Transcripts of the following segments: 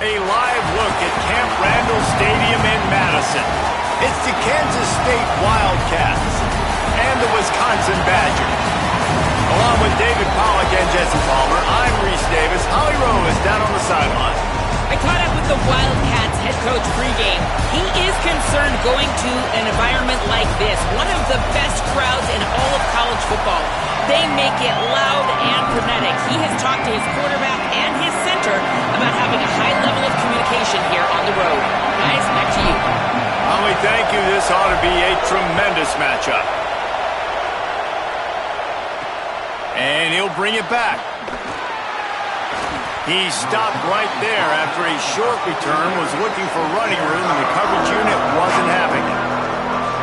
A live look at Camp Randall Stadium in Madison. It's the Kansas State Wildcats and the Wisconsin Badgers. Along with David Pollack and Jesse Palmer, I'm Reese Davis. Holly Rowe is down on the sideline. I caught up with the Wildcats head coach pregame. He is concerned going to an environment like this, one of the best crowds in all of college football. They make it loud and frenetic. He has talked to his quarterback and his center about having a high level of communication here on the road. Guys, back to you. Holly, thank you. This ought to be a tremendous matchup. And he'll bring it back. He stopped right there after a short return, was looking for running room, and the coverage unit wasn't having it.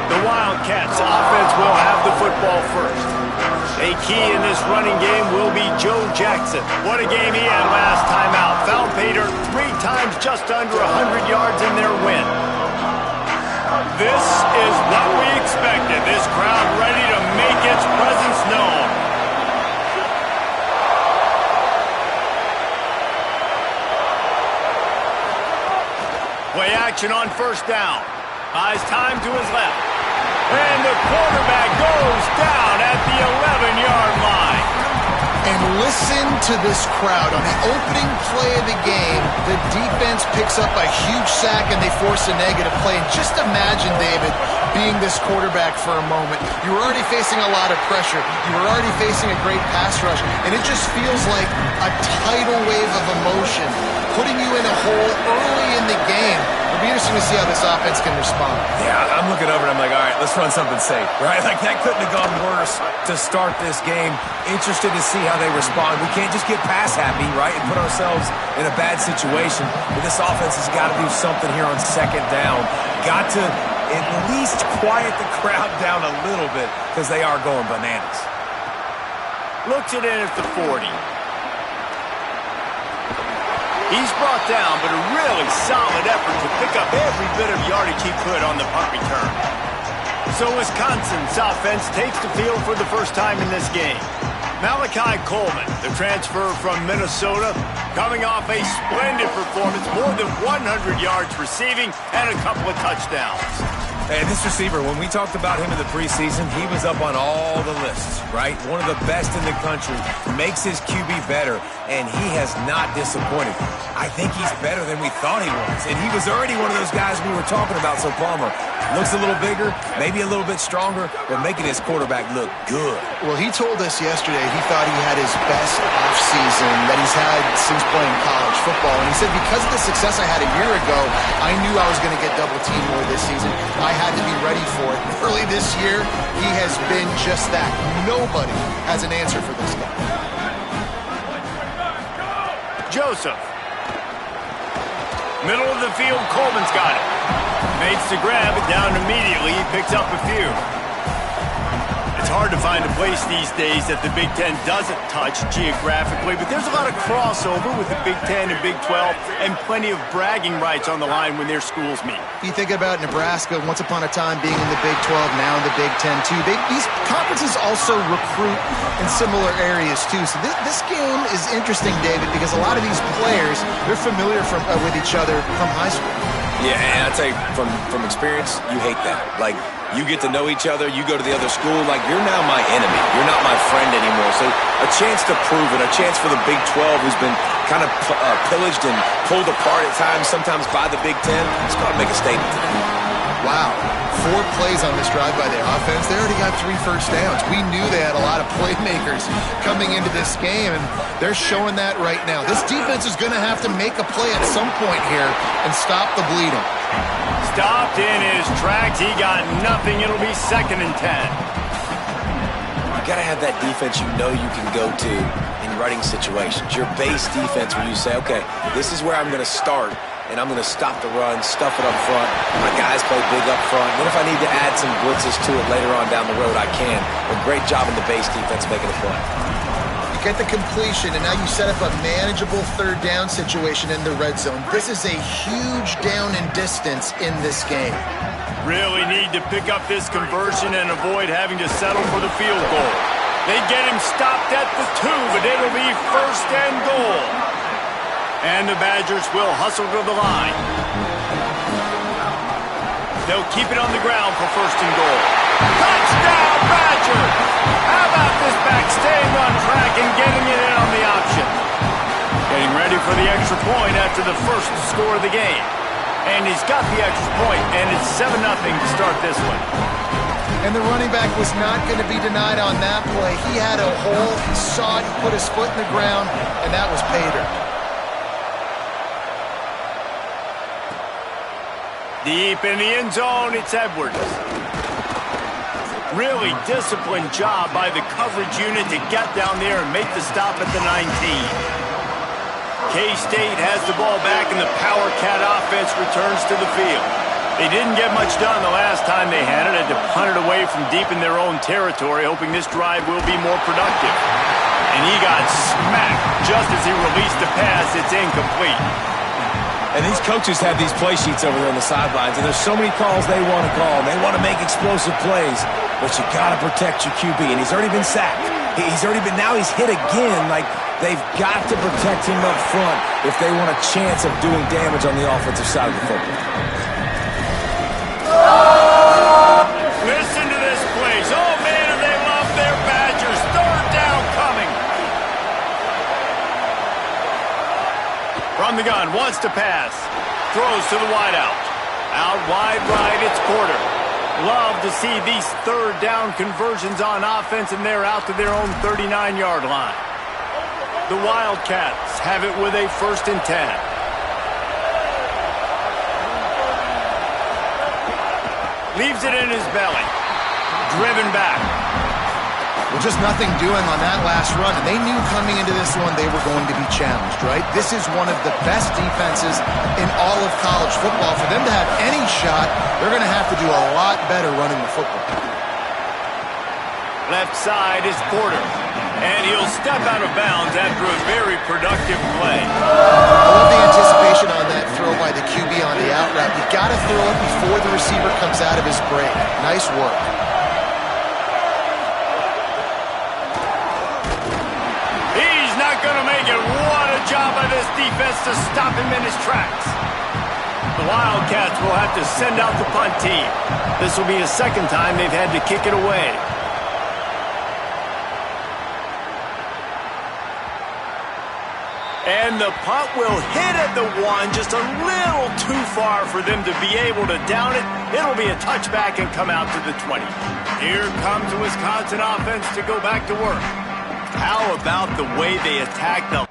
The Wildcats offense will have the football first. A key in this running game will be Joe Jackson. What a game he had last time out. Found Pater 3 times, just under 100 yards in their win. This is what we expected. This crowd ready to make its presence known. Play action on first down. Buys time to his left. And the quarterback goes down at the 11-yard line. And listen to this crowd. On the opening play of the game, the defense picks up a huge sack and they force a negative play. And just imagine, David, being this quarterback for a moment. You were already facing a lot of pressure. You were already facing a great pass rush. And it just feels like a tidal wave of emotion, putting you in a hole early in the game. It'll be interesting to see how this offense can respond. Yeah, I'm looking over and I'm like, all right, let's run something safe, right? Like, that couldn't have gone worse to start this game. Interested to see how they respond. We can't just get pass happy, right, and put ourselves in a bad situation. But this offense has got to do something here on second down. Got to at least quiet the crowd down a little bit because they are going bananas. Looks it in at the 40. He's brought down, but a really solid effort to pick up every bit of yardage he could on the punt return. So Wisconsin's offense takes the field for the first time in this game. Malachi Coleman, the transfer from Minnesota, coming off a splendid performance, more than 100 yards receiving and a couple of touchdowns. And this receiver, when we talked about him in the preseason, he was up on all the lists, right? One of the best in the country, makes his QB better, and he has not disappointed. I think he's better than we thought he was, and he was already one of those guys we were talking about. So Palmer looks a little bigger, maybe a little bit stronger, but making his quarterback look good. Well, he told us yesterday he thought he had his best offseason that he's had since playing college football. And he said, because of the success I had a year ago, I knew I was going to get double-teamed more this season. I had to be ready for it. Early this year, he has been just that. Nobody has an answer for this guy. Joseph. Middle of the field, Coleman's got it. Makes the grab, it down immediately. He picks up a few. It's hard to find a place these days that the Big Ten doesn't touch geographically, but there's a lot of crossover with the Big Ten and Big 12 and plenty of bragging rights on the line when their schools meet. You think about Nebraska once upon a time being in the Big 12, now in the Big 10 too. These conferences also recruit in similar areas too. So this game is interesting, David, because a lot of these players, they're familiar with each other from high school. Yeah, and I tell you, from experience, you hate that. Like, you get to know each other, you go to the other school, like, you're now my enemy. You're not my friend anymore. So a chance to prove it, a chance for the Big 12, who's been kind of pillaged and pulled apart at times, sometimes by the Big 10. It's got to make a statement today. Wow. 4 plays on this drive by the offense. They already got 3 first downs. We knew they had a lot of playmakers coming into this game, and they're showing that right now. This defense is going to have to make a play at some point here and stop the bleeding. Stopped in his tracks. He got nothing. It'll be 2nd and 10. You got to have that defense you know you can go to in running situations. Your base defense where you say, okay, this is where I'm going to start, and I'm going to stop the run, stuff it up front. My guys play big up front. Then if I need to add some blitzes to it later on down the road, I can. But great job in the base defense making a play. You get the completion, and now you set up a manageable 3rd down situation in the red zone. This is a huge down in distance in this game. Really need to pick up this conversion and avoid having to settle for the field goal. They get him stopped at the 2, but it'll be 1st and goal. And the Badgers will hustle to the line. They'll keep it on the ground for first and goal. Touchdown, Badgers! How about this back staying on track and getting it in on the option? Getting ready for the extra point after the first score of the game. And he's got the extra point, and it's 7-0 to start this one. And the running back was not going to be denied on that play. He had a hole, he saw it, he put his foot in the ground, and that was pay dirt. Deep in the end zone, it's Edwards. Really disciplined job by the coverage unit to get down there and make the stop at the 19. K-State has the ball back, and the Power Cat offense returns to the field. They didn't get much done the last time they had it. Had to punt it away from deep in their own territory, hoping this drive will be more productive. And he got smacked just as he released the pass. It's incomplete. And these coaches have these play sheets over there on the sidelines, and there's so many calls they want to call. They want to make explosive plays, but you got to protect your QB, and he's already been sacked. Now he's hit again. Like, they've got to protect him up front if they want a chance of doing damage on the offensive side of the football. Listen to this place. Oh, man, do they love their Badgers. Third down coming. From the gun, wants to pass. Throws to the wideout. Out wide right, it's Porter. Love to see these third down conversions on offense, and they're out to their own 39-yard line. The Wildcats have it with a 1st and 10. Leaves it in his belly. Driven back. Well, just nothing doing on that last run, and they knew coming into this one they were going to be challenged, right? This is one of the best defenses in all of college football. For them to have any shot, they're going to have to do a lot better running the football. Left side is Porter, and he'll step out of bounds after a very productive play. I love the anticipation on that throw by the QB on the out route. You got to throw it before the receiver comes out of his break. Nice work. Gonna make it. What a job by this defense to stop him in his tracks. The Wildcats will have to send out the punt team. This will be the second time they've had to kick it away. And the punt will hit at the 1, just a little too far for them to be able to down it. It'll be a touchback and come out to the 20. Here comes the Wisconsin offense to go back to work. How about the way they attack the...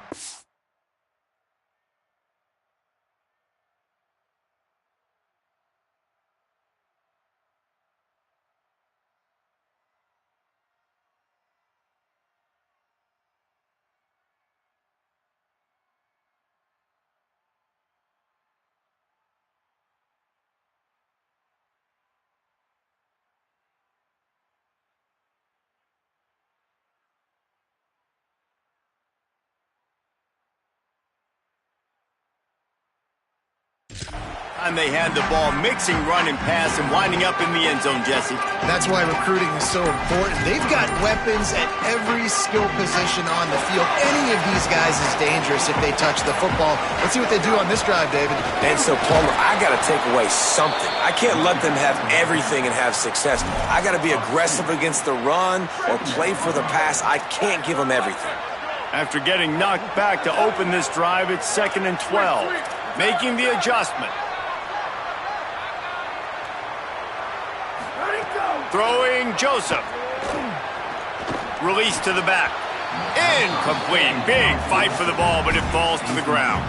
And they had the ball, mixing run and pass and winding up in the end zone, Jesse. That's why recruiting is so important. They've got weapons at every skill position on the field. Any of these guys is dangerous if they touch the football. Let's see what they do on this drive, David. And so, Palmer, I got to take away something. I can't let them have everything and have success. I got to be aggressive against the run or play for the pass. I can't give them everything. After getting knocked back to open this drive, it's 2nd and 12. Making the adjustment. Throwing Joseph. Release to the back. Incomplete. Big fight for the ball, but it falls to the ground.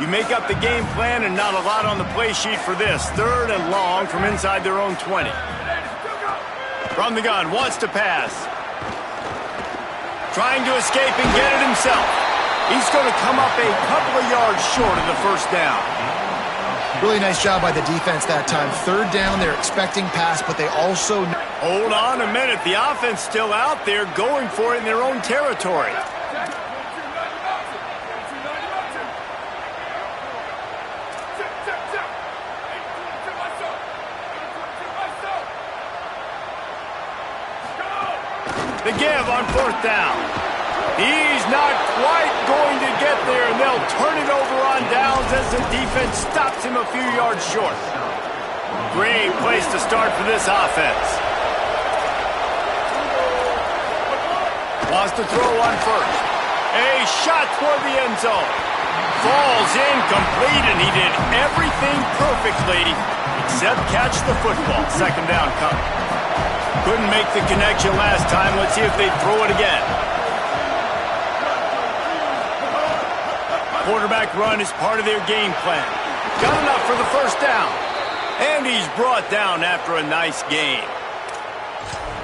You make up the game plan and not a lot on the play sheet for this. 3rd and long from inside their own 20. From the gun, wants to pass. Trying to escape and get it himself. He's going to come up a couple of yards short of the first down. Really nice job by the defense that time. 3rd down, they're expecting pass, but they also... Hold on a minute. The offense still out there going for it in their own territory. The give on 4th down. He's not quite going to get there, and they'll turn it over on downs as the defense stops him a few yards short. Great place to start for this offense. Wants to throw on 1st. A shot toward the end zone. Falls incomplete, and he did everything perfectly except catch the football. 2nd down coming. Couldn't make the connection last time. Let's see if they throw it again. Quarterback run is part of their game plan. Got enough for the 1st down. And he's brought down after a nice gain.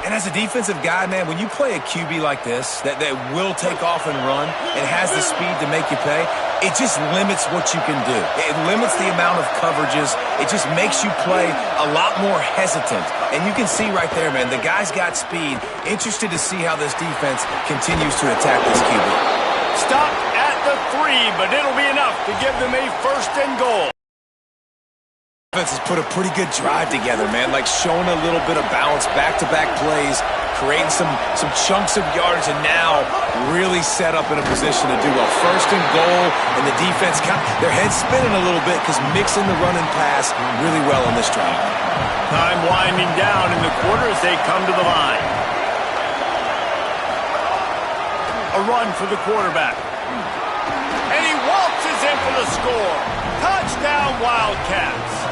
And as a defensive guy, man, when you play a QB like this that will take off and run and has the speed to make you pay, it just limits what you can do. It limits the amount of coverages. It just makes you play a lot more hesitant. And you can see right there, man, the guy's got speed. Interested to see how this defense continues to attack this QB. Stop at the 3, but it'll be enough to give them a 1st and goal. Defense has put a pretty good drive together, man, like showing a little bit of balance, back-to-back plays, creating some chunks of yards, and now really set up in a position to do well. 1st and goal, and the defense, their head's spinning a little bit because mixing the run and pass really well on this drive. Time winding down in the quarter as they come to the line. A run for the quarterback. And he waltzes in for the score. Touchdown, Wildcats.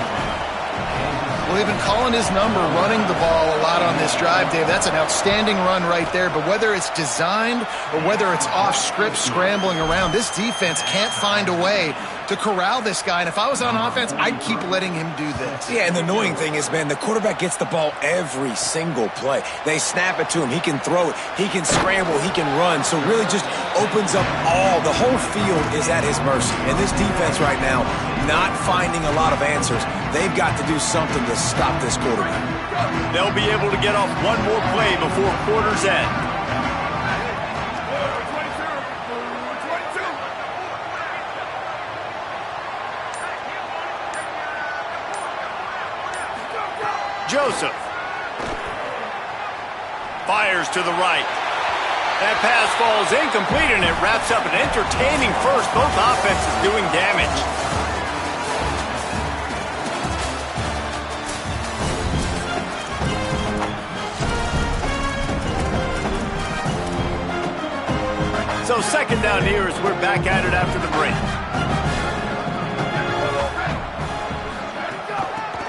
Well, they've been calling his number, running the ball a lot on this drive, Dave. That's an outstanding run right there. But whether it's designed or whether it's off script, scrambling around, this defense can't find a way to corral this guy. And if I was on offense, I'd keep letting him do this. Yeah, and the annoying thing is, man, the quarterback gets the ball every single play. They snap it to him. He can throw it. He can scramble. He can run. So really just opens up the whole field is at his mercy. And this defense right now, not finding a lot of answers. They've got to do something to stop this quarterback. They'll be able to get off one more play before quarter's end. Joseph fires to the right. That pass falls incomplete, and it wraps up an entertaining first. Both offenses doing damage. So 2nd down here as we're back at it after the break.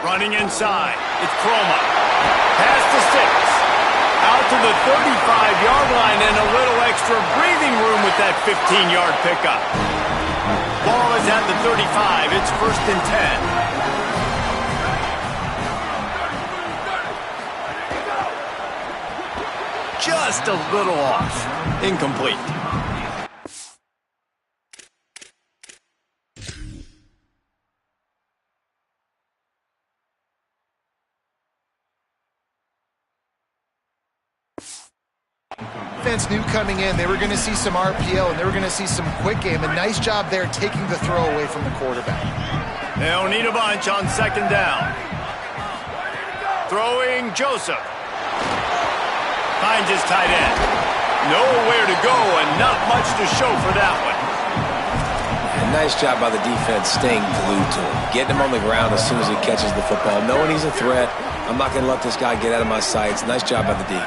Running inside. It's Croma. Pass to 6. Out to the 35-yard line and a little extra breathing room with that 15-yard pickup. Ball is at the 35. It's 1st and 10. Just a little off. Incomplete. Defense knew coming in they were going to see some RPO and they were going to see some quick game. A nice job there taking the throw away from the quarterback. They'll need a bunch on 2nd down. Throwing Joseph. Finds his tight end. Nowhere to go and not much to show for that one. And nice job by the defense staying glued to him. Getting him on the ground as soon as he catches the football. Knowing he's a threat. I'm not going to let this guy get out of my sights. Nice job by the D.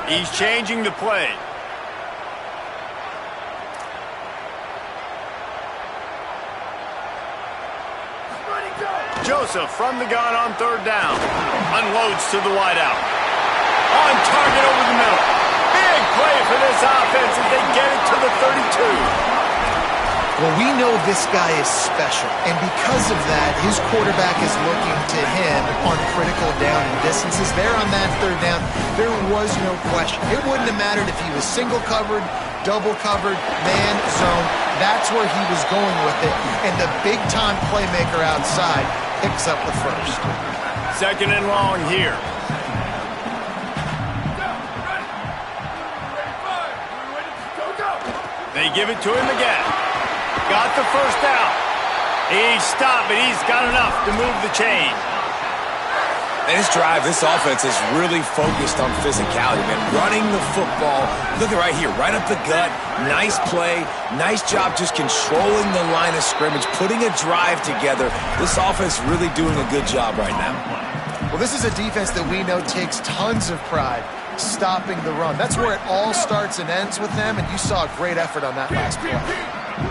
He's changing the play. Joseph from the gun on 3rd down. Unloads to the wideout. On target over the middle. Big play for this offense as they get it to the 32. Well, we know this guy is special, and because of that, his quarterback is looking to him on critical down and distances. There on that 3rd down, there was no question. It wouldn't have mattered if he was single covered, double covered, man, zone. That's where he was going with it, and the big-time playmaker outside picks up the 1st. 2nd and long here. They give it to him again. Got the 1st down. He stopped, but he's got enough to move the chain. And this drive, this offense is really focused on physicality, man. Running the football. Look at right here, right up the gut. Nice play. Nice job just controlling the line of scrimmage, putting a drive together. This offense really doing a good job right now. Well, this is a defense that we know takes tons of pride stopping the run. That's where it all starts and ends with them, and you saw a great effort on that last play.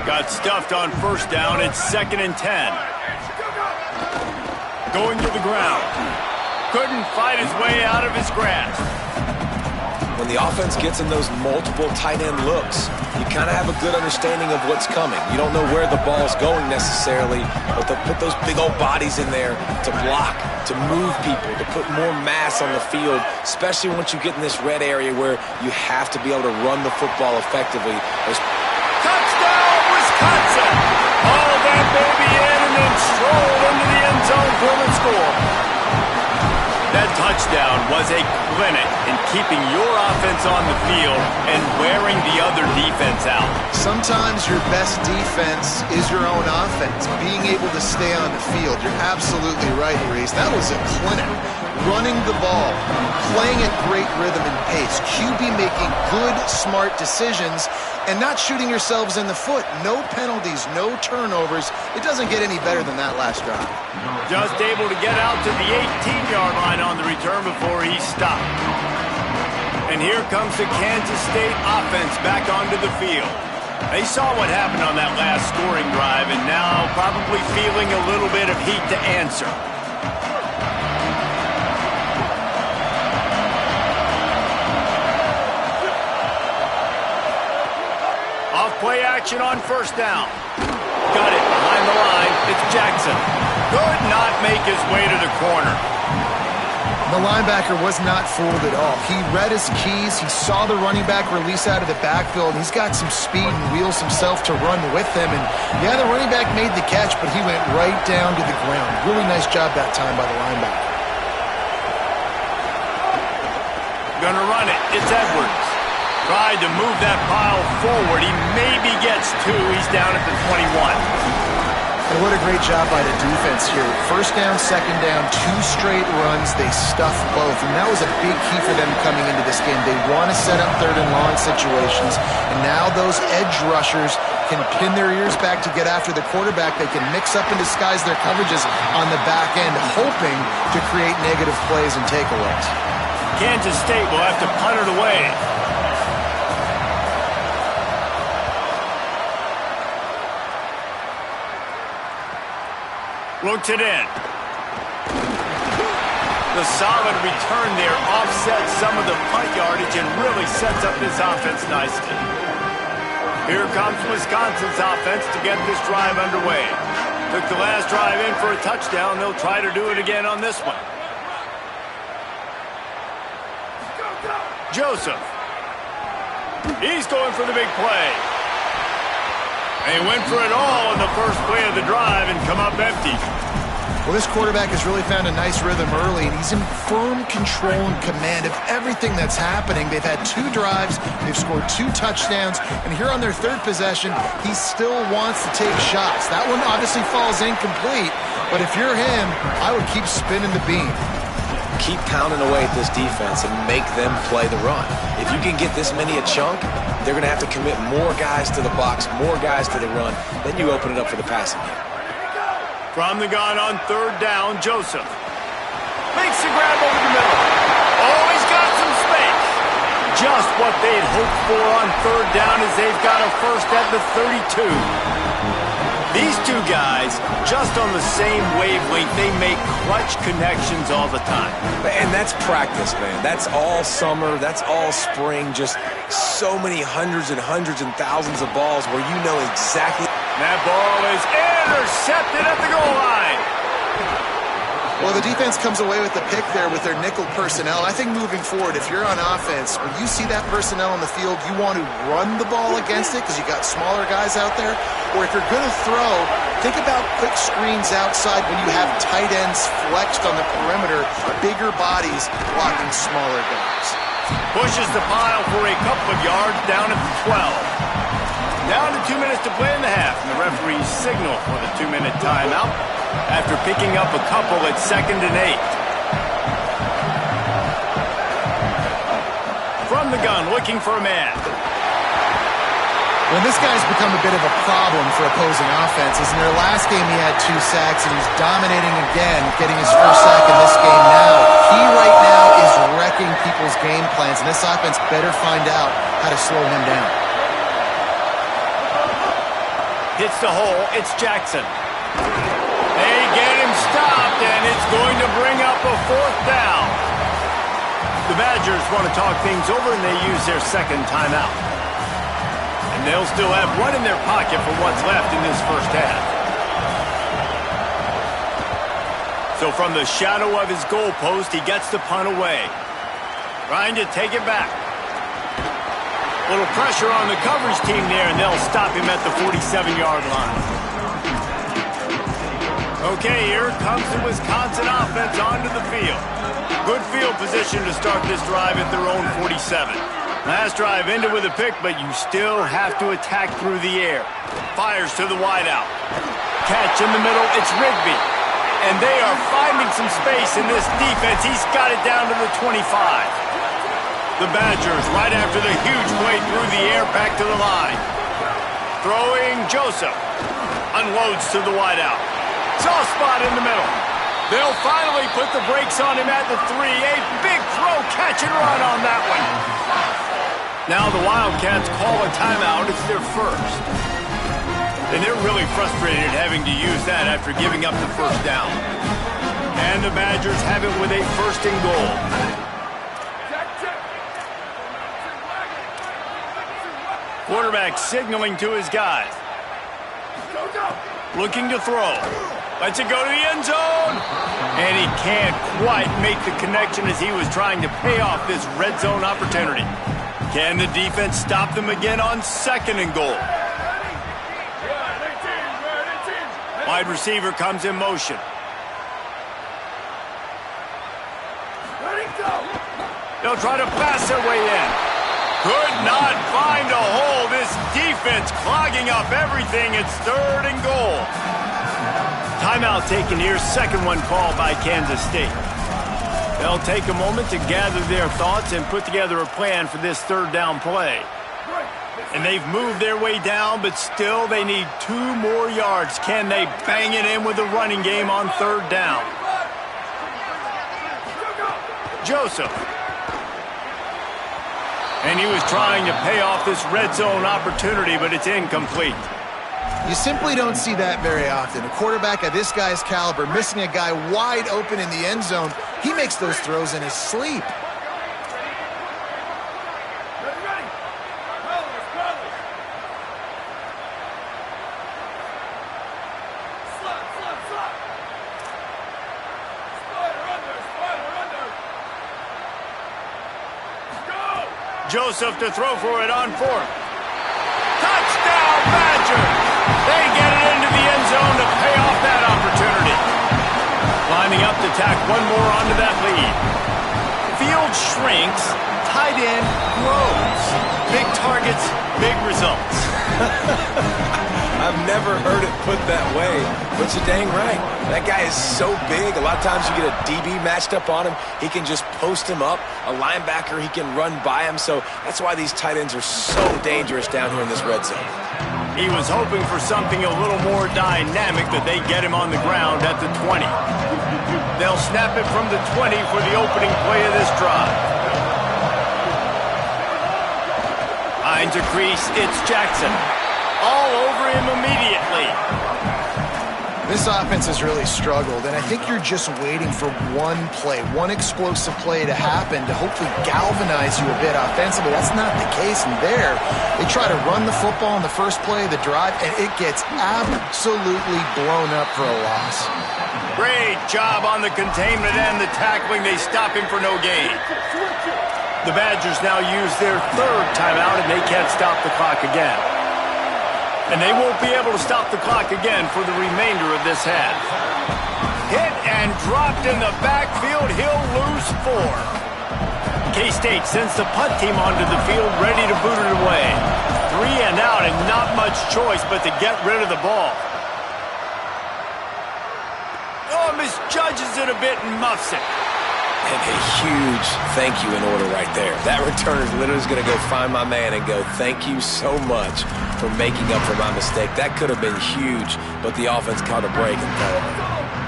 Got stuffed on first down. It's 2nd and 10. Going to the ground. Couldn't fight his way out of his grasp. When the offense gets in those multiple tight end looks, you kind of have a good understanding of what's coming. You don't know where the ball's going necessarily, but they'll put those big old bodies in there to block, to move people, to put more mass on the field, especially once you get in this red area where you have to be able to run the football effectively. Touchdown, Wisconsin! All that baby in and then strolled into the end zone for the score. That touchdown was a clinic in keeping your offense on the field and wearing the other defense out. Sometimes your best defense is your own offense, being able to stay on the field. You're absolutely right, Reese. That was a clinic. Running the ball, playing at great rhythm and pace, QB making good, smart decisions, and not shooting yourselves in the foot. No penalties, no turnovers. It doesn't get any better than that last drive. Just able to get out to the 18-yard line on the return before he stopped. And here comes the Kansas State offense back onto the field. They saw what happened on that last scoring drive and now probably feeling a little bit of heat to answer. Off-play action on first down. Got it behind the line. It's Jackson. Could not make his way to the corner. The linebacker was not fooled at all. He read his keys. He saw the running back release out of the backfield. He's got some speed and wheels himself to run with him. And yeah, the running back made the catch, but he went right down to the ground. Really nice job that time by the linebacker. Gonna run it. It's Edwards. Tried to move that pile forward. He maybe gets two. He's down at the 21. And what a great job by the defense here. First down, second down, 2 straight runs. They stuffed both. And that was a big key for them coming into this game. They want to set up third and long situations. And now those edge rushers can pin their ears back to get after the quarterback. They can mix up and disguise their coverages on the back end, hoping to create negative plays and takeaways. Kansas State will have to punt it away. Looks it in. The solid return there offsets some of the punt yardage and really sets up this offense nicely. Here comes Wisconsin's offense to get this drive underway. Took the last drive in for a touchdown. They'll try to do it again on this one. Joseph. He's going for the big play. They went for it all in the first play of the drive and come up empty. Well, this quarterback has really found a nice rhythm early, and he's in firm control and command of everything that's happening. They've had 2 drives, they've scored 2 touchdowns, and here on their 3rd possession, he still wants to take shots. That one obviously falls incomplete, but if you're him, I would keep spinning the beam. Keep pounding away at this defense and make them play the run. If you can get this many a chunk, they're going to have to commit more guys to the box, more guys to the run. Then you open it up for the passing game. From the gun on 3rd down, Joseph. Makes the grab over the middle. Oh, he's got some space. Just what they'd hoped for on 3rd down as they've got a first at the 32. These 2 guys, just on the same wavelength, they make clutch connections all the time. And that's practice, man. That's all summer. That's all spring. Just so many hundreds and thousands of balls where you know exactly. That ball is intercepted at the goal line. Well, the defense comes away with the pick there with their nickel personnel. I think moving forward, if you're on offense, when you see that personnel on the field, you want to run the ball against it because you got smaller guys out there. Or if you're going to throw, think about quick screens outside when you have tight ends flexed on the perimeter, bigger bodies blocking smaller guys. Pushes the pile for a couple of yards down at the 12. Down to 2 minutes to play in the half, and the referees signal for the 2-minute timeout after picking up a couple at 2nd and 8. From the gun, looking for a man. Well, this guy's become a bit of a problem for opposing offenses. In their last game, he had 2 sacks, and he's dominating again, getting his first sack in this game now. He right now is wrecking people's game plans, and this offense better find out how to slow him down. Hits the hole. It's Jackson. They get him stopped, and it's going to bring up a 4th down. The Badgers want to talk things over, and they use their second timeout. And they'll still have one in their pocket for what's left in this first half. So from the shadow of his goalpost, he gets the punt away. Trying to take it back. A little pressure on the coverage team there, and they'll stop him at the 47-yard line. Okay, here comes the Wisconsin offense onto the field. Good field position to start this drive at their own 47. Last drive ended with a pick, but you still have to attack through the air. Fires to the wideout. Catch in the middle, it's Rigby. And they are finding some space in this defense. He's got it down to the 25. The Badgers, right after the huge play through the air, back to the line. Throwing Joseph. Unloads to the wideout. Soft spot in the middle. They'll finally put the brakes on him at the 3. A big throw, catch and run on that one. Now the Wildcats call a timeout. It's their first. And they're really frustrated having to use that after giving up the first down. And the Badgers have it with a 1st and goal. Quarterback signaling to his guys. Looking to throw. Lets it go to the end zone. And he can't quite make the connection as he was trying to pay off this red zone opportunity. Can the defense stop them again on 2nd and goal? Wide receiver comes in motion. They'll try to pass their way in. Could not find a hole. This defense clogging up everything. It's 3rd and goal. Timeout taken here. 2nd one called by Kansas State. They'll take a moment to gather their thoughts and put together a plan for this 3rd down play. And they've moved their way down, but still they need 2 more yards. Can they bang it in with a running game on 3rd down? Joseph. And he was trying to pay off this red zone opportunity, but it's incomplete. You simply don't see that very often. A quarterback of this guy's caliber missing a guy wide open in the end zone. He makes those throws in his sleep. Joseph to throw for it on 4th. Touchdown, Badgers! They get it into the end zone to pay off that opportunity. Lining up to tack one more onto that lead. Field shrinks, tight end grows. Big targets, big results. I've never heard it put that way, but you're dang right. That guy is so big. A lot of times you get a DB matched up on him. He can just post him up. A linebacker, he can run by him. So that's why these tight ends are so dangerous down here in this red zone. He was hoping for something a little more dynamic, but they get him on the ground at the 20. They'll snap it from the 20 for the opening play of this drive. Finds a crease, it's Jackson. All over him immediately. This offense has really struggled, and I think you're just waiting for one play, one explosive play to happen to hopefully galvanize you a bit offensively. That's not the case in there. They try to run the football in the first play of the drive, and it gets absolutely blown up for a loss. Great job on the containment and the tackling. They stop him for no gain. The Badgers now use their 3rd timeout, and they can't stop the clock again. And they won't be able to stop the clock again for the remainder of this half. Hit and dropped in the backfield. He'll lose 4. K-State sends the punt team onto the field, ready to boot it away. 3 and out, and not much choice but to get rid of the ball. Oh, misjudges it a bit and muffs it. And a huge thank you in order right there. That returner is literally going to go find my man and go, thank you so much for making up for my mistake. That could have been huge, but the offense caught a break and fell on.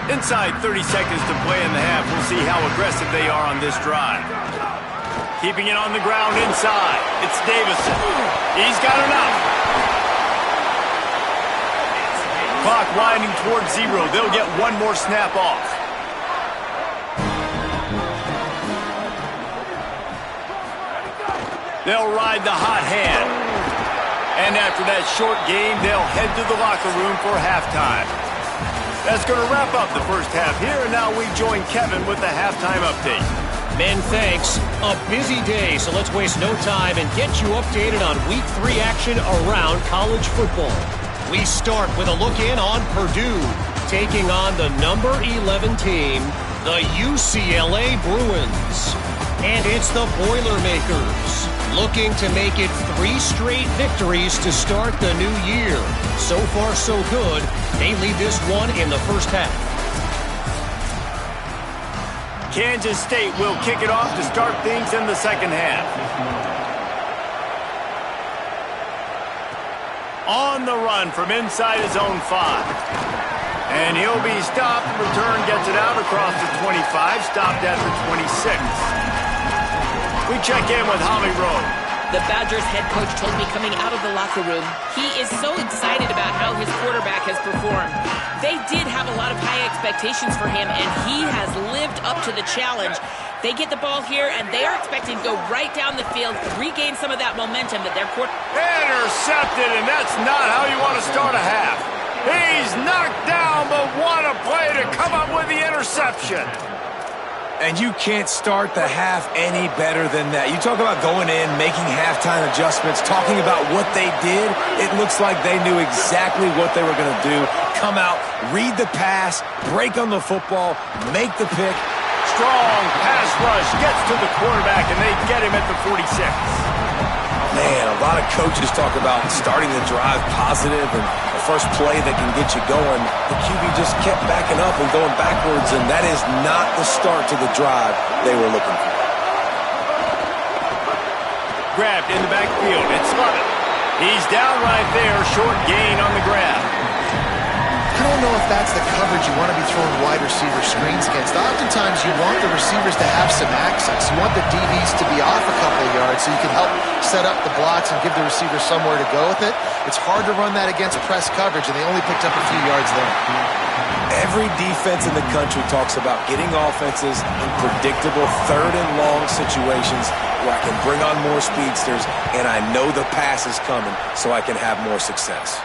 Inside 30 seconds to play in the half. We'll see how aggressive they are on this drive. Keeping it on the ground inside. It's Davison. He's got enough. Clock winding towards 0. They'll get one more snap off. They'll ride the hot hand. And after that short game, they'll head to the locker room for halftime. That's going to wrap up the first half here, and now we join Kevin with the halftime update. Men, thanks. A busy day, so let's waste no time and get you updated on Week 3 action around college football. We start with a look in on Purdue, taking on the number 11 team, the UCLA Bruins. And it's the Boilermakers, looking to make it 3 straight victories to start the new year. So far, so good. They lead this one in the first half. Kansas State will kick it off to start things in the second half. On the run from inside his own 5. And he'll be stopped. Return gets it out across the 25, stopped at the 26. We check in with Holly Rowe. The Badgers head coach told me coming out of the locker room, he is so excited about how his quarterback has performed. They did have a lot of high expectations for him, and he has lived up to the challenge. They get the ball here, and they are expecting to go right down the field, regain some of that momentum that their quarterback... Intercepted, and that's not how you want to start a half. He's knocked down, but what a play to come up with the interception. And you can't start the half any better than that. You talk about going in, making halftime adjustments, talking about what they did. It looks like they knew exactly what they were going to do. Come out, read the pass, break on the football, make the pick. Strong pass rush gets to the quarterback, and they get him at the 46. Man, a lot of coaches talk about starting the drive positive and the first play that can get you going. The QB just kept backing up and going backwards, and that is not the start to the drive they were looking for. Grabbed in the backfield. It's Lovett. He's down right there. Short gain on the grab. I don't know if that's the coverage you want to be throwing wide receiver screens against. Oftentimes, you want the receivers to have some access. You want the DBs to be off a couple of yards so you can help set up the blocks and give the receiver somewhere to go with it. It's hard to run that against press coverage, and they only picked up a few yards there. Every defense in the country talks about getting offenses in predictable third and long situations where I can bring on more speedsters, and I know the pass is coming so I can have more success.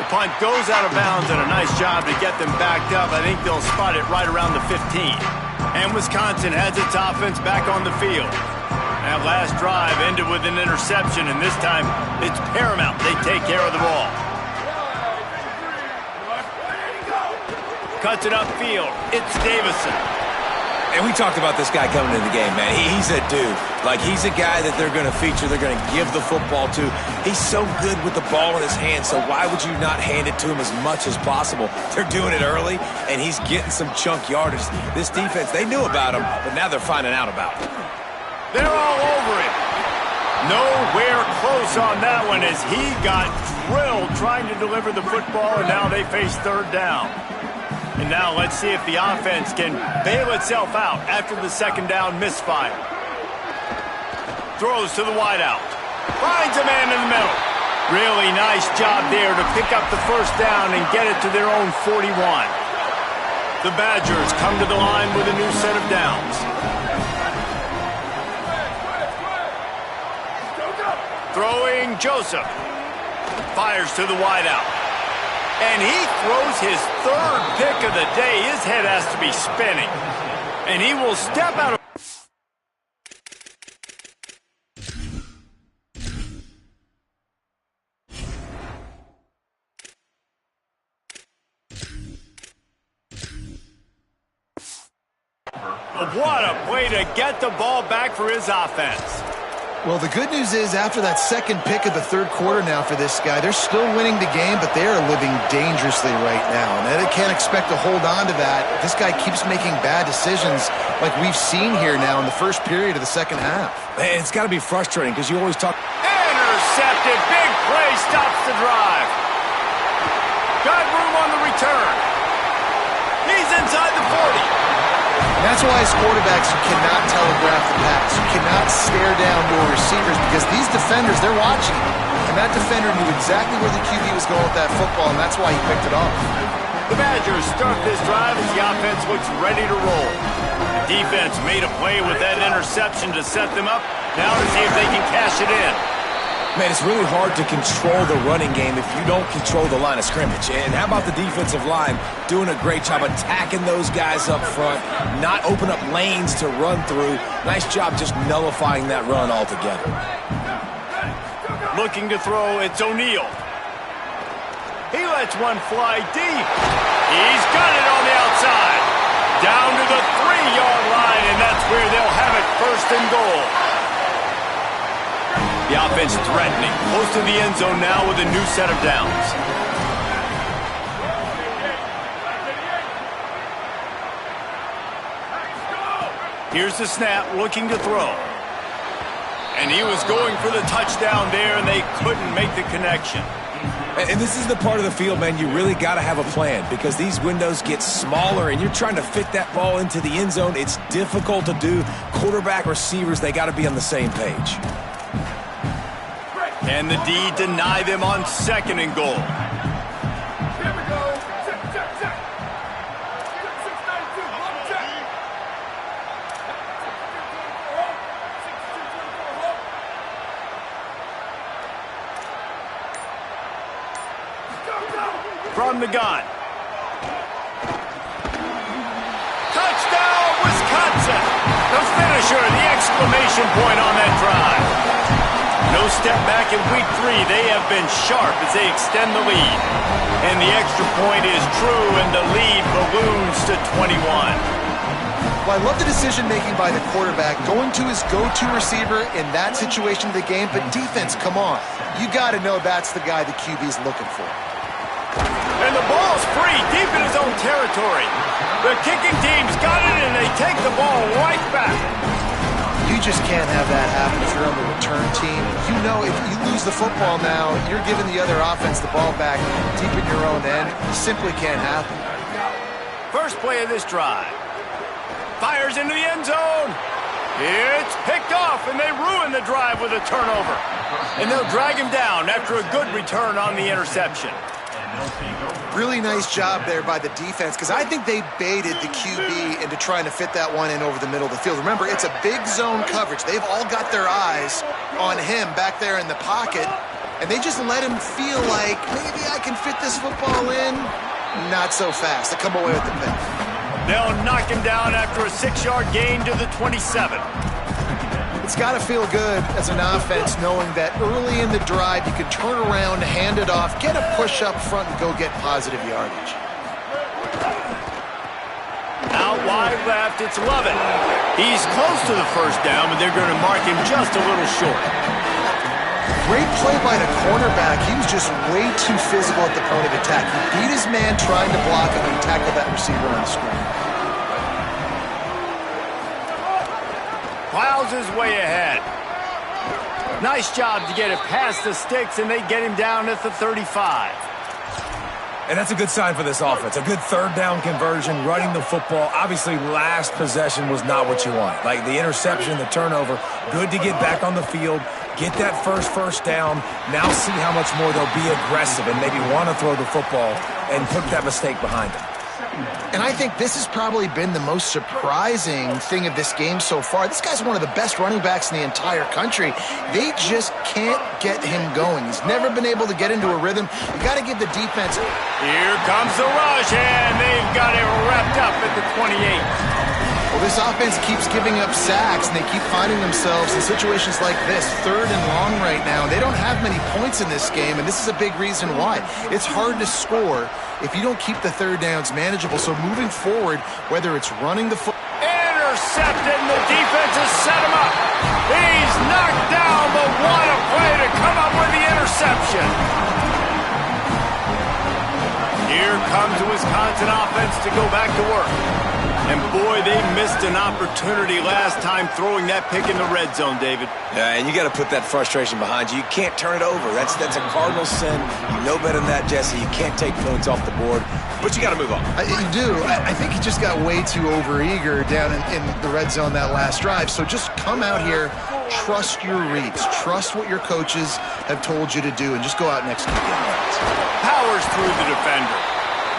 The punt goes out of bounds, and a nice job to get them backed up. I think they'll spot it right around the 15. And Wisconsin has its offense back on the field. That last drive ended with an interception, and this time it's paramount they take care of the ball. Cuts it upfield. It's Davison. And we talked about this guy coming into the game, man. He's a dude. Like, he's a guy that they're going to feature, they're going to give the football to. He's so good with the ball in his hand, so why would you not hand it to him as much as possible? They're doing it early, and he's getting some chunk yardage. This defense, they knew about him, but now they're finding out about him. They're all over him. Nowhere close on that one as he got drilled trying to deliver the football, and now they face third down. And now let's see if the offense can bail itself out after the second down misfire. Throws to the wideout. Finds a man in the middle. Really nice job there to pick up the first down and get it to their own 41. The Badgers come to the line with a new set of downs. Throwing Joseph. Fires to the wideout. And he throws his third pick of the day. His head has to be spinning. And he will step out of... What a play to get the ball back for his offense. Well, the good news is after that second pick of the third quarter now for this guy, they're still winning the game, but they are living dangerously right now. And they can't expect to hold on to that. This guy keeps making bad decisions like we've seen here now in the first period of the second half. Man, it's got to be frustrating because you always talk... Intercepted. Big play stops the drive. Got room on the return. He's inside the 40. That's why as quarterbacks you cannot telegraph the pass. You cannot stare down your receivers because these defenders, they're watching you. And that defender knew exactly where the QB was going with that football, and that's why he picked it off. The Badgers start this drive as the offense looks ready to roll. The defense made a play with that interception to set them up. Now to see if they can cash it in. Man, it's really hard to control the running game if you don't control the line of scrimmage. And how about the defensive line doing a great job attacking those guys up front, not open up lanes to run through. Nice job just nullifying that run altogether. Looking to throw, it's O'Neal. He lets one fly deep. He's got it on the outside. Down to the 3-yard line, and that's where they'll have it, first and goal. The offense threatening, close to the end zone now with a new set of downs. Here's the snap, looking to throw. And he was going for the touchdown there, and they couldn't make the connection. And this is the part of the field, man, you really got to have a plan because these windows get smaller and you're trying to fit that ball into the end zone. It's difficult to do. Quarterback, receivers, they got to be on the same page. And the D deny them on second and goal. From the gun. Touchdown, Wisconsin! The finisher, the exclamation point on that drive. No step back in week 3. They have been sharp as they extend the lead. And the extra point is true, and the lead balloons to 21. Well, I love the decision-making by the quarterback, going to his go-to receiver in that situation of the game, but defense, come on. You got to know that's the guy the QB's looking for. And the ball's free, deep in his own territory. The kicking team's got it, and they take the ball right back. You just can't have that happen if you're on the return team. You know if you lose the football now, you're giving the other offense the ball back deep in your own end. It simply can't happen. First play of this drive. Fires into the end zone. It's picked off, and they ruin the drive with a turnover. And they'll drag him down after a good return on the interception. Really nice job there by the defense because I think they baited the QB into trying to fit that one in over the middle of the field. Remember, it's a big zone coverage. They've all got their eyes on him back there in the pocket, and they just let him feel like maybe I can fit this football in. Not so fast. They come away with the pick. They'll knock him down after a 6-yard gain to the 27. It's got to feel good as an offense knowing that early in the drive you can turn around, hand it off, get a push up front, and go get positive yardage. Out wide left, it's Lovett. He's close to the first down, but they're going to mark him just a little short. Great play by the cornerback. He was just way too physical at the point of attack. He beat his man trying to block him and tackled that receiver on the screen. Plows his way ahead. Nice job to get it past the sticks, and they get him down at the 35. And that's a good sign for this offense. A good third down conversion, running the football. Obviously, last possession was not what you want. Like the interception, the turnover. Good to get back on the field, get that first down. Now see how much more they'll be aggressive and maybe want to throw the football and put that mistake behind them. And I think this has probably been the most surprising thing of this game so far. This guy's one of the best running backs in the entire country. They just can't get him going. He's never been able to get into a rhythm. You got to give the defense. Here comes the rush, and they've got it wrapped up at the 28. Well, this offense keeps giving up sacks, and they keep finding themselves in situations like this, 3rd and long right now. They don't have many points in this game, and this is a big reason why. It's hard to score if you don't keep the third downs manageable. So moving forward, whether it's running the football. intercepted, and the defense has set him up. He's knocked down, but what a play to come up with the interception. Here comes the Wisconsin offense to go back to work. And boy, they missed an opportunity last time throwing that pick in the red zone, David. Yeah, and you got to put that frustration behind you. You can't turn it over. That's a cardinal sin. You know better than that, Jesse. You can't take points off the board, but you got to move on. You do. I think he just got way too overeager down in the red zone that last drive. So just come out here, trust your reads, trust what your coaches have told you to do, and just go out and execute it. Powers through the defender.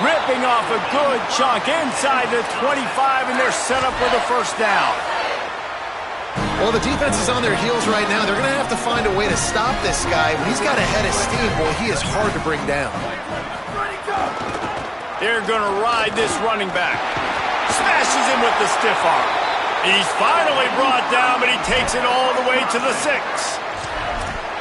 Ripping off a good chunk inside the 25, and they're set up with a first down. Well, the defense is on their heels right now. They're going to have to find a way to stop this guy. When he's got a head of steam, boy, he is hard to bring down. They're going to ride this running back. Smashes him with the stiff arm. He's finally brought down, but he takes it all the way to the 6.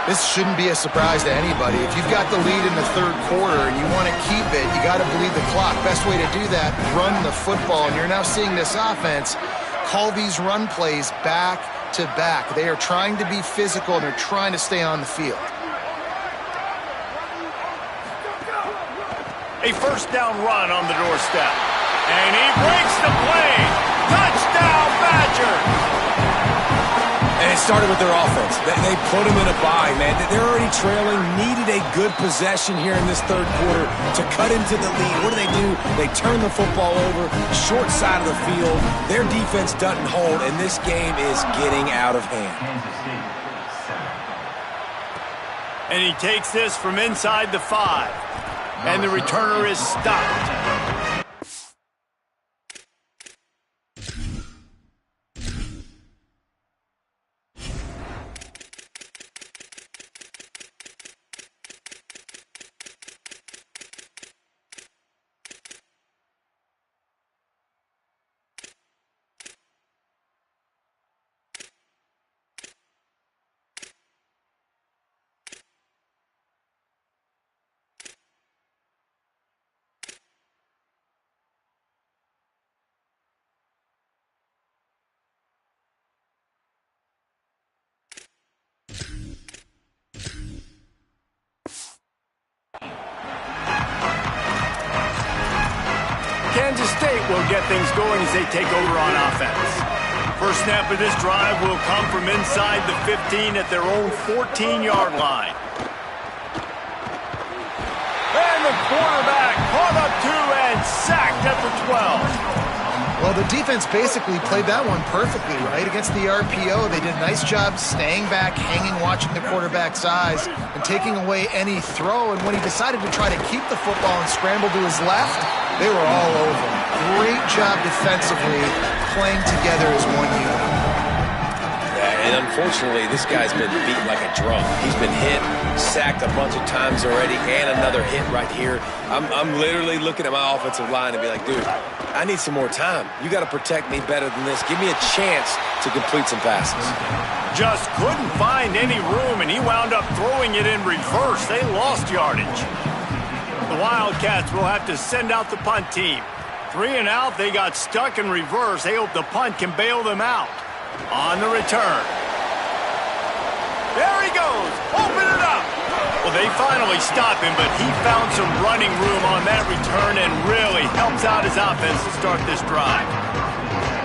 This shouldn't be a surprise to anybody. If you've got the lead in the third quarter and you want to keep it, you got to bleed the clock. Best way to do that, run the football. And you're now seeing this offense call these run plays back to back. They are trying to be physical, and they're trying to stay on the field. A first down run on the doorstep. And he breaks the play. Touchdown, Badgers! And it started with their offense. They put them in a bind, man. They're already trailing, needed a good possession here in this third quarter to cut into the lead. What do? They turn the football over, short side of the field. Their defense doesn't hold, and this game is getting out of hand. And he takes this from inside the 5. And the returner is stopped. Kansas State will get things going as they take over on offense. First snap of this drive will come from inside the 15 at their own 14-yard line. And the quarterback caught up 2 and sacked at the 12. Well, the defense basically played that one perfectly, right? Against the RPO, they did a nice job staying back, hanging, watching the quarterback's eyes, and taking away any throw. And when he decided to try to keep the football and scramble to his left, they were all over. Great job defensively, playing together as one unit. And unfortunately, this guy's been beaten like a drum. He's been hit, sacked a bunch of times already, and another hit right here. I'm literally looking at my offensive line and be like, dude, I need some more time. You got to protect me better than this. Give me a chance to complete some passes. Just couldn't find any room, and he wound up throwing it in reverse. They lost yardage. The Wildcats will have to send out the punt team. 3 and out, they got stuck in reverse. They hope the punt can bail them out. On the return. There he goes. Open it up. Well, they finally stop him, but he found some running room on that return and really helps out his offense to start this drive.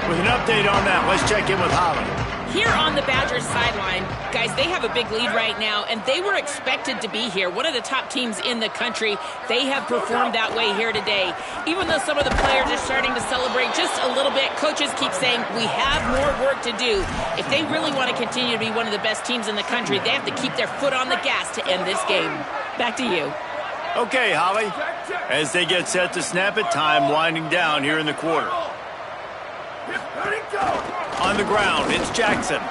With an update on that, let's check in with Holly. Here on the Badgers sideline, guys, they have a big lead right now, and they were expected to be here. One of the top teams in the country. They have performed that way here today. Even though some of the players are starting to celebrate just a little bit, coaches keep saying, we have more work to do. If they really want to continue to be one of the best teams in the country, they have to keep their foot on the gas to end this game. Back to you. Okay, Holly. As they get set to snap it, time winding down here in the quarter. On the ground, it's Jackson.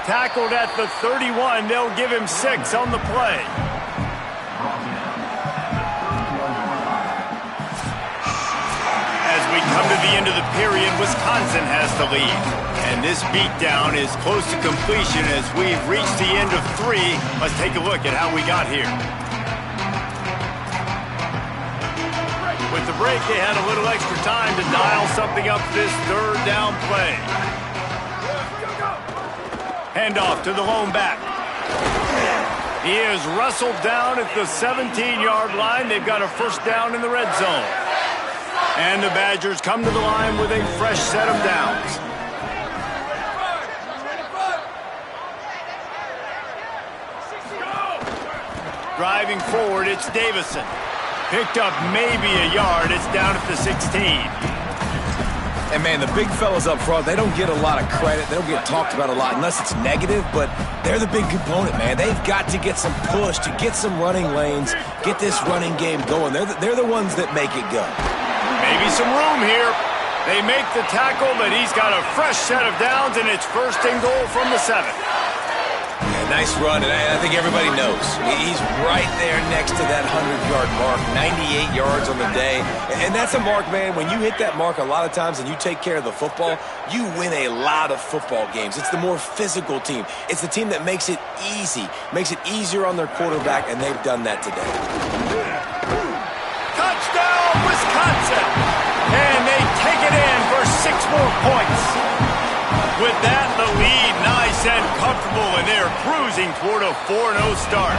Tackled at the 31. They'll give him 6 on the play. As we come to the end of the period, Wisconsin has the lead. And this beatdown is close to completion as we've reached the end of 3. Let's take a look at how we got here. With the break, they had a little extra time to dial something up this third down play. Handoff to the lone back. He is wrestled down at the 17-yard line. They've got a first down in the red zone. And the Badgers come to the line with a fresh set of downs. Driving forward, it's Davison. Picked up maybe a yard. It's down at the 16. And, man, the big fellas up front, they don't get a lot of credit. They don't get talked about a lot unless it's negative, but they're the big component, man. They've got to get some push, to get some running lanes, get this running game going. They're the ones that make it go. Maybe some room here. They make the tackle, but he's got a fresh set of downs, and it's first and goal from the 7. Yeah, nice run, and I think everybody knows. He's right there next to that 100-yard mark, 98 yards on the day. And that's a mark, man, when you hit that mark a lot of times and you take care of the football, you win a lot of football games. It's the more physical team. It's the team that makes it easy, makes it easier on their quarterback, and they've done that today. Touchdown, Wisconsin! And they take it in for 6 more points. With that, the lead nice and comfortable, and they're cruising toward a 4-0 start.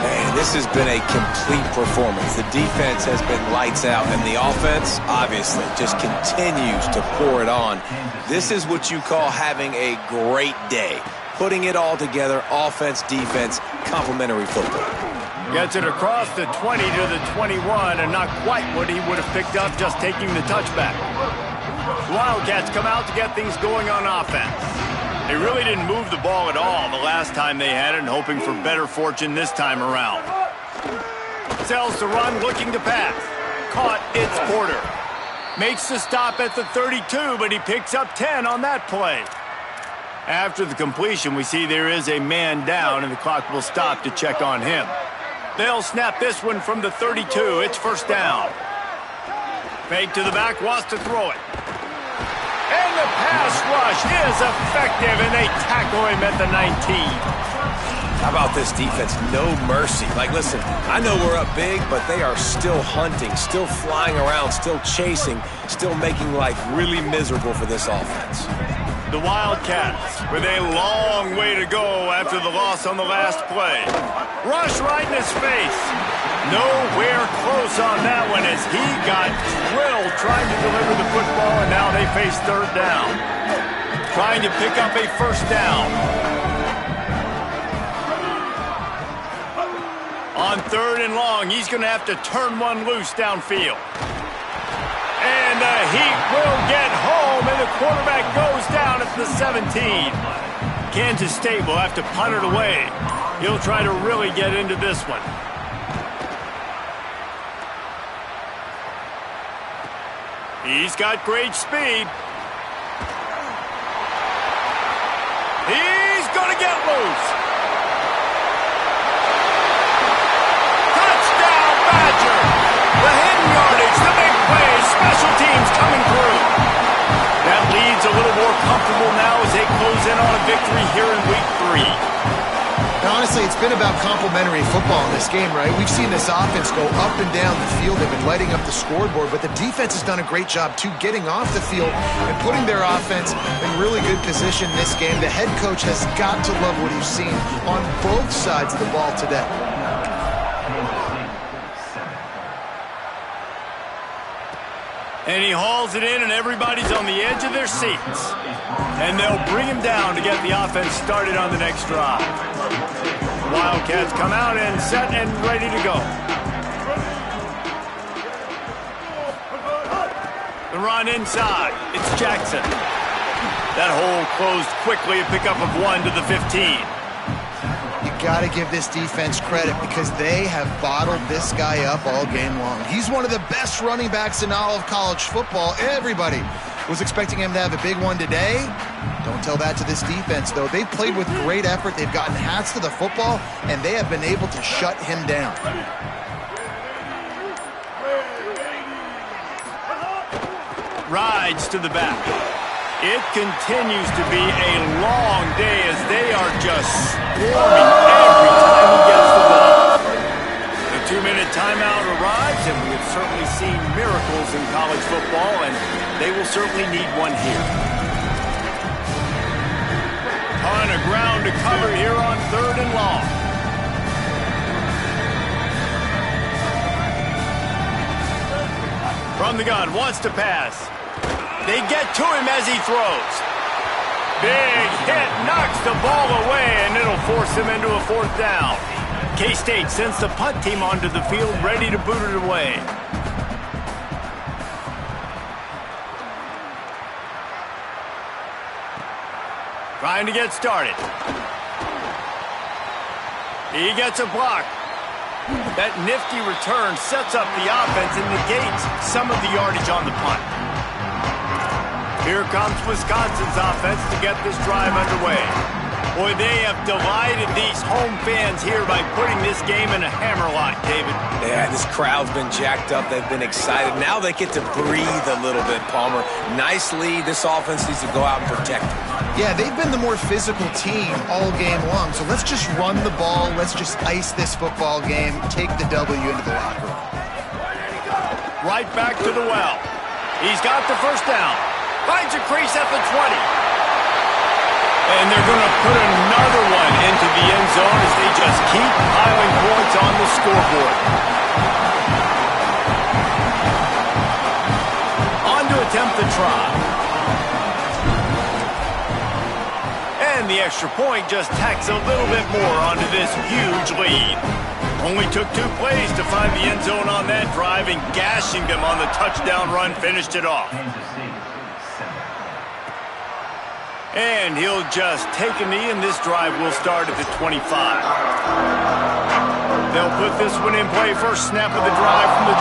Man, this has been a complete performance. The defense has been lights out, and the offense, obviously, just continues to pour it on. This is what you call having a great day. Putting it all together, offense, defense, complementary football. Gets it across the 20 to the 21, and not quite what he would have picked up just taking the touchback. The Wildcats come out to get things going on offense. They really didn't move the ball at all the last time they had it, and hoping for better fortune this time around. Sells to run, looking to pass. Caught, it's Porter. Makes the stop at the 32, but he picks up 10 on that play. After the completion, we see there is a man down, and the clock will stop to check on him. They'll snap this one from the 32. It's first down. Fake to the back, wants to throw it. And the pass rush is effective, and they tackle him at the 19. How about this defense? No mercy. Like, listen, I know we're up big, but they are still hunting, still flying around, still chasing, still making life really miserable for this offense. The Wildcats with a long way to go after the loss on the last play. Rush right in his face. Nowhere close on that one as he got drilled trying to deliver the football, and now they face third down. Trying to pick up a first down. On third and long, he's going to have to turn one loose downfield. And the Heat will get home, and the quarterback goes down at the 17. Kansas State will have to punt it away. He'll try to really get into this one. He's got great speed. He's going to get loose. Touchdown, Badger. The hidden yardage, the big play, special teams coming through. That lead's a little more comfortable now as they close in on a victory here in week 3. Now, honestly, it's been about complementary football in this game, right? We've seen this offense go up and down the field. They've been lighting up the scoreboard, but the defense has done a great job, too, getting off the field and putting their offense in really good position in this game. The head coach has got to love what he's seen on both sides of the ball today. And he hauls it in, and everybody's on the edge of their seats. And they'll bring him down to get the offense started on the next drive. Wildcats come out and set and ready to go. The run inside. It's Jackson. That hole closed quickly, a pickup of 1 to the 15. You got to give this defense credit because they have bottled this guy up all game long. He's one of the best running backs in all of college football. Everybody was expecting him to have a big one today. Don't tell that to this defense, though. They've played with great effort. They've gotten hats to the football, and they have been able to shut him down. Rides to the back. It continues to be a long day as they are just swarming every time he gets the ball. The 2-minute timeout arrives, and we have certainly seen miracles in college football, and they will certainly need one here. Ton of ground to cover here on 3rd and long. From the gun, wants to pass. They get to him as he throws. Big hit, knocks the ball away, and it'll force him into a 4th down. K-State sends the punt team onto the field, ready to boot it away. Trying to get started. He gets a block. That nifty return sets up the offense and negates some of the yardage on the punt. Here comes Wisconsin's offense to get this drive underway. Boy, they have delighted these home fans here by putting this game in a hammerlock, David. Yeah, this crowd's been jacked up. They've been excited. Now they get to breathe a little bit, Palmer. Nice lead. This offense needs to go out and protect it. Yeah, they've been the more physical team all game long. So let's just run the ball. Let's just ice this football game. Take the W into the locker room. Right back to the well. He's got the 1st down. Finds a crease at the 20. And they're going to put another one into the end zone as they just keep piling points on the scoreboard. On to attempt the try. And the extra point just tacks a little bit more onto this huge lead. Only took 2 plays to find the end zone on that drive, and gashing them on the touchdown run finished it off. And he'll just take a knee, and this drive will start at the 25. They'll put this one in play. First snap of the drive from the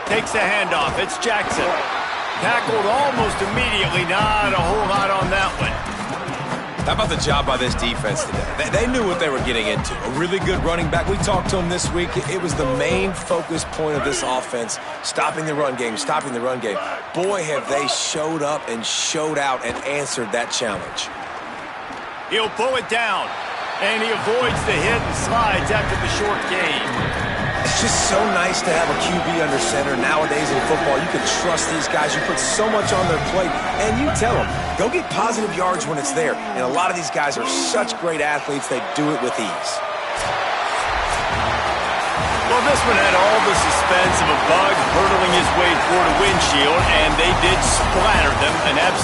25. Takes the handoff. It's Jackson. Tackled almost immediately. Not a whole lot on that one. How about the job by this defense today? They knew what they were getting into. A really good running back. We talked to him this week. It was the main focus point of this offense, stopping the run game, stopping the run game. Boy, have they showed up and showed out and answered that challenge. He'll pull it down, and he avoids the hit and slides after the short gain. It's just so nice to have a QB under center nowadays in football. You can trust these guys. You put so much on their plate, and you tell them, go get positive yards when it's there. And a lot of these guys are such great athletes, they do it with ease. Well, this one had all the suspense of a bug hurtling his way toward a windshield, and they did splatter them an absolute